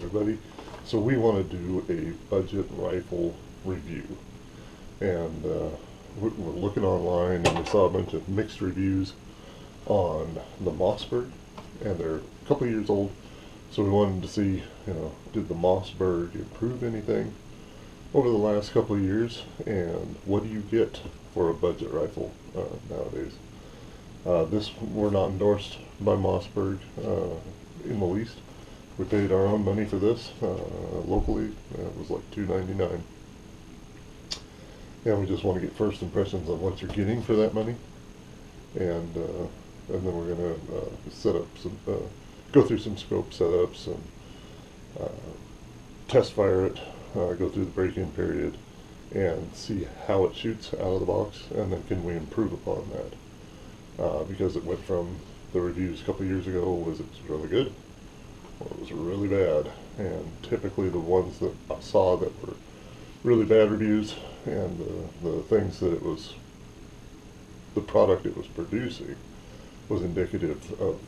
everybody. So we want to do a budget rifle review, and we're looking online and we saw a bunch of mixed reviews on the Mossberg, and they're a couple years old. So we wanted to see, did the Mossberg improve anything over the last couple of years, and what do you get for a budget rifle nowadays? We're not endorsed by Mossberg in the least. We paid our own money for this locally. It was like $2.99. And we just want to get first impressions on what you're getting for that money, and then we're going to set up some, go through some scope setups and test fire it, go through the break-in period, and see how it shoots out of the box, and then can we improve upon that. Because it went from the reviews a couple of years ago was it was really good, or it was really bad, and typically the ones that I saw that were really bad reviews and the things that the product it was producing was indicative of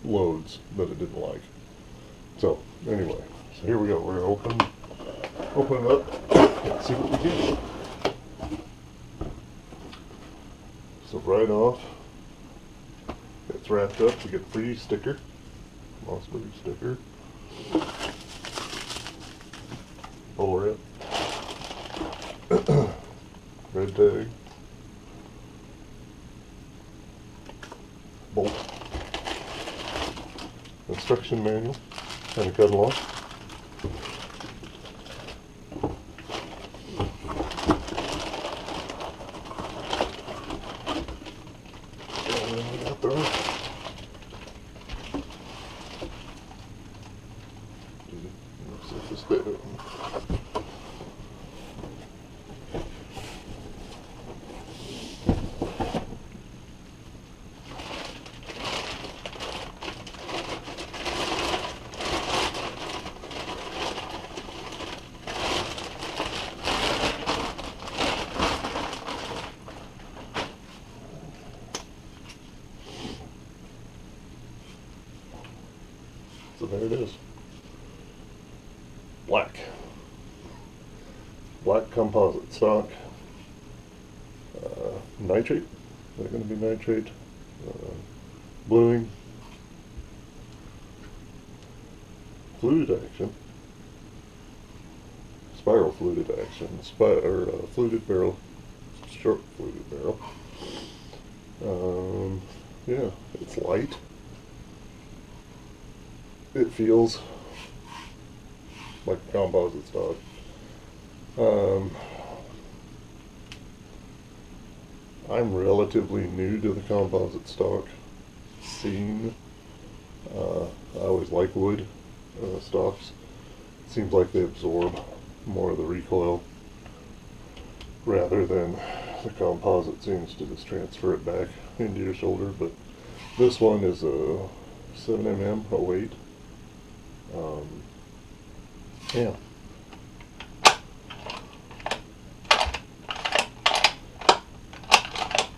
loads that it didn't like. So anyway, so here we go. We're gonna open it up and see what we get. So right off, it's wrapped up. We get a free sticker, Mossberg sticker, bubble wrap, red tag, bolt, instruction manual, and a cut along. So there it is. Black composite stock. Nitrate. Is that going to be nitrate? Bluing. Fluted action. Spiral fluted action. Fluted barrel. Short fluted barrel. Yeah, it's light. It feels like a composite stock. I'm relatively new to the composite stock scene. I always like wood stocks. It seems like they absorb more of the recoil rather than the composite seems to just transfer it back into your shoulder. But this one is a 7mm-08. Yeah.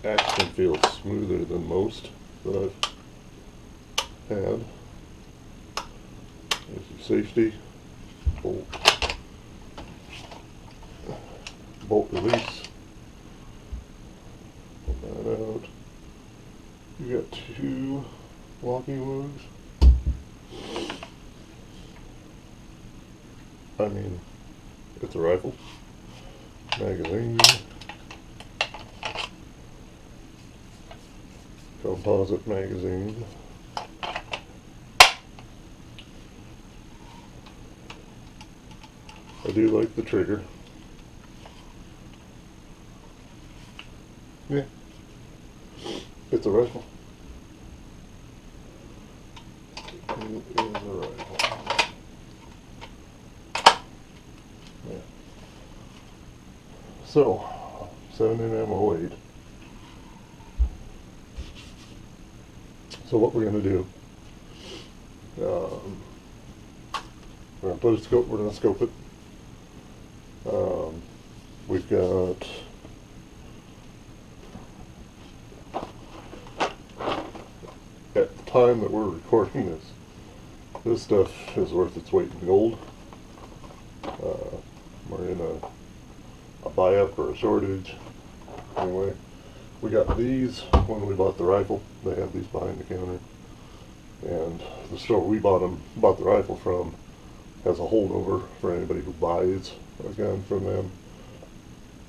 Action feels smoother than most that I've had. There's your safety, bolt release. Pull that out. You got two locking lugs. I mean, it's a rifle. Magazine. Composite magazine. I do like the trigger. Yeah. It's a rifle. It is a rifle. Yeah. So, 7mm-08. So what we're going to do, we're going to put a scope, we're going to scope it. We've got at the time that we're recording this, This stuff is worth its weight in gold. We're in a buy-up or a shortage. Anyway, we got these when we bought the rifle. They had these behind the counter. And the store we bought the rifle from has a holdover for anybody who buys a gun from them.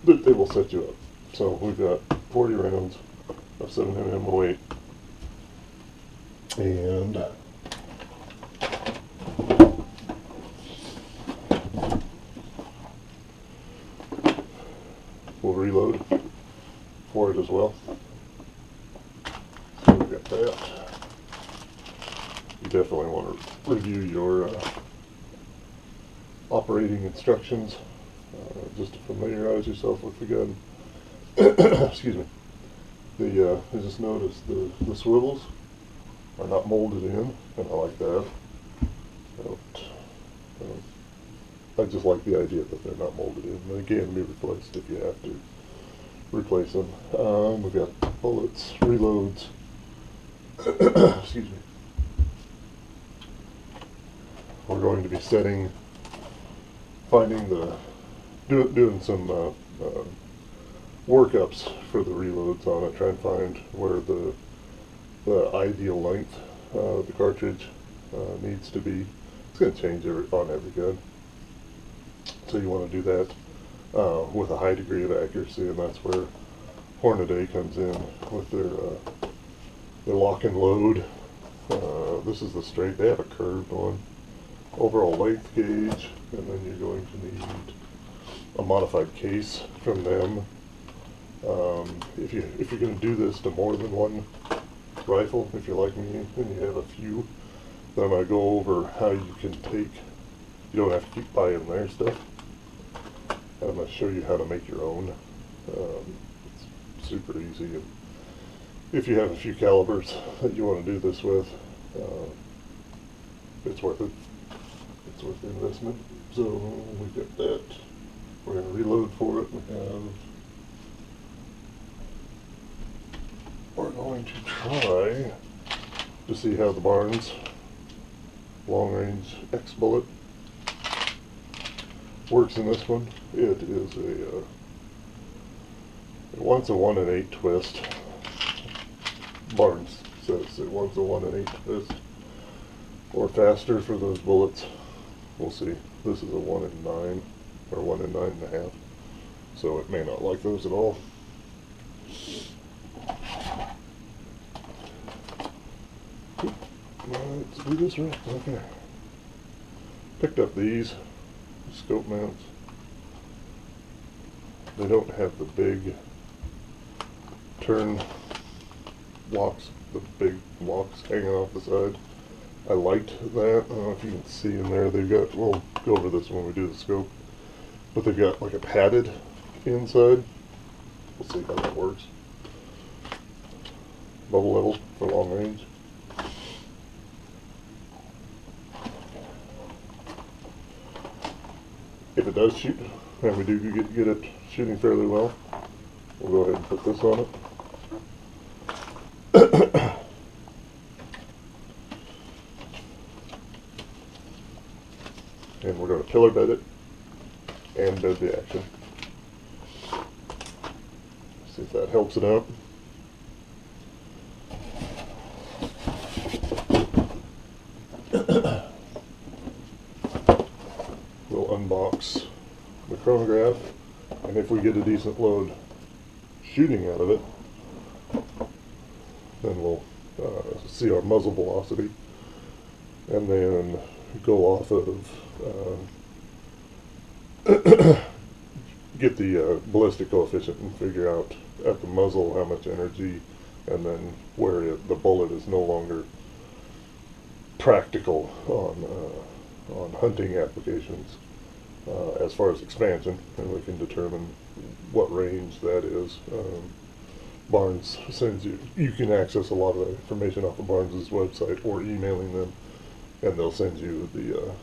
They will set you up. So we've got 40 rounds of 7mm-08. And we'll reload for it as well. So we've got that. You definitely want to review your operating instructions just to familiarize yourself with the gun. Excuse me. I just noticed the swivels are not molded in, and I like that. I just like the idea that they're not molded in. They can be replaced if you have to replace them. We've got bullets, reloads. Excuse me. We're going to be doing some workups for the reloads on it, try and find where the ideal length of the cartridge needs to be. It's going to change on every gun, so you want to do that with a high degree of accuracy, and that's where Hornady comes in with their lock and load. This is the straight. They have a curved one. Overall length gauge, and then you're going to need a modified case from them. If you're going to do this to more than one rifle, if you're like me and you have a few, then I'm going to go over how you can take. You don't have to keep buying their stuff. And I'm going to show you how to make your own. It's super easy. And if you have a few calibers that you want to do this with, it's worth it. It's worth the investment. So we got that. We're going to reload for it. We're going to try to see how the Barnes long-range X bullet works in this one. It is it wants a 1 8 twist. Barnes says it wants a 1 8 twist or faster for those bullets. We'll see. This is a 1 9 or 1 9.5, so it may not like those at all. Let's do this right. Okay. Picked up these scope mounts. They don't have the big turn locks, the big locks hanging off the side. I liked that. I don't know if you can see in there. They've got, we'll go over this when we do the scope, but they've got like a padded inside. We'll see how that works. Bubble level for long range. If it does shoot, and we do get it shooting fairly well, we'll go ahead and put this on it. And we're going to pillar bed it and bed the action. See if that helps it out. We'll unbox the chronograph, and if we get a decent load shooting out of it, then we'll see our muzzle velocity, and then go off of get the ballistic coefficient and figure out at the muzzle how much energy, and then where the bullet is no longer practical on hunting applications as far as expansion, and we can determine what range that is. Barnes sends you can access a lot of the information off of Barnes' website or emailing them, and they'll send you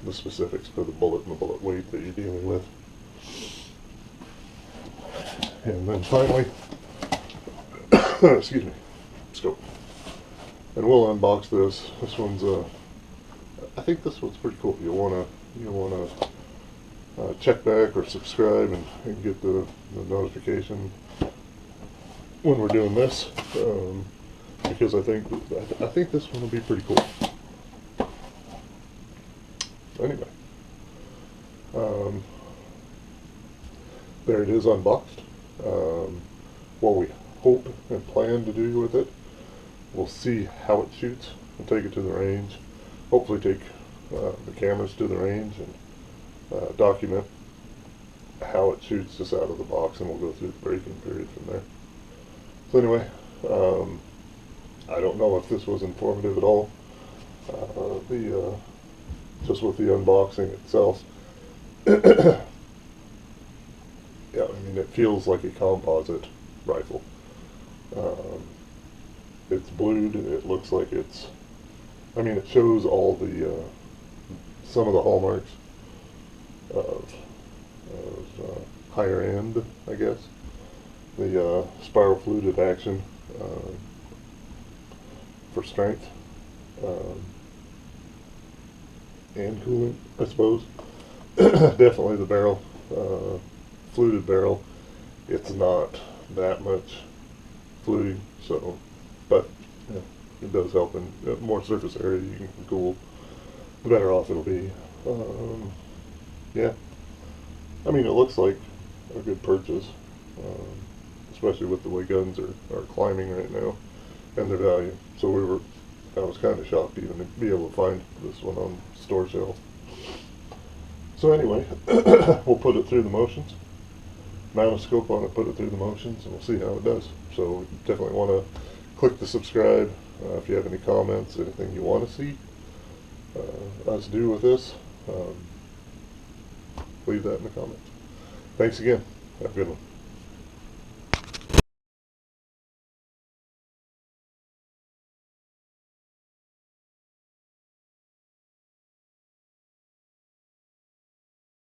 the specifics for the bullet and the bullet weight that you're dealing with. And then finally, excuse me, scope. And we'll unbox this. This one's I think this one's pretty cool. You'll wanna check back or subscribe and get the notification when we're doing this, because I think this one will be pretty cool. Anyway, there it is unboxed. What we hope and plan to do with it, we'll see how it shoots. We'll take it to the range, hopefully take the cameras to the range and document how it shoots just out of the box, and we'll go through the break-in period from there. So anyway, I don't know if this was informative at all, just with the unboxing itself. Yeah, I mean, it feels like a composite rifle. It's blued, it looks like it's, I mean, it shows all the, some of the hallmarks of higher end, I guess. The spiral fluted action for strength and cooling, I suppose. Definitely the barrel, fluted barrel. It's not that much fluting, so, but yeah, it does help in more surface area you can cool, the better off it'll be. Yeah, I mean, it looks like a good purchase, especially with the way guns are climbing right now and their value. So I was kind of shocked even to be able to find this one on store shelf. So anyway, we'll put it through the motions, mount a scope on it, put it through the motions, and we'll see how it does. So definitely want to click the subscribe. If you have any comments, anything you want to see us do with this, leave that in the comments. Thanks again. Have a good one.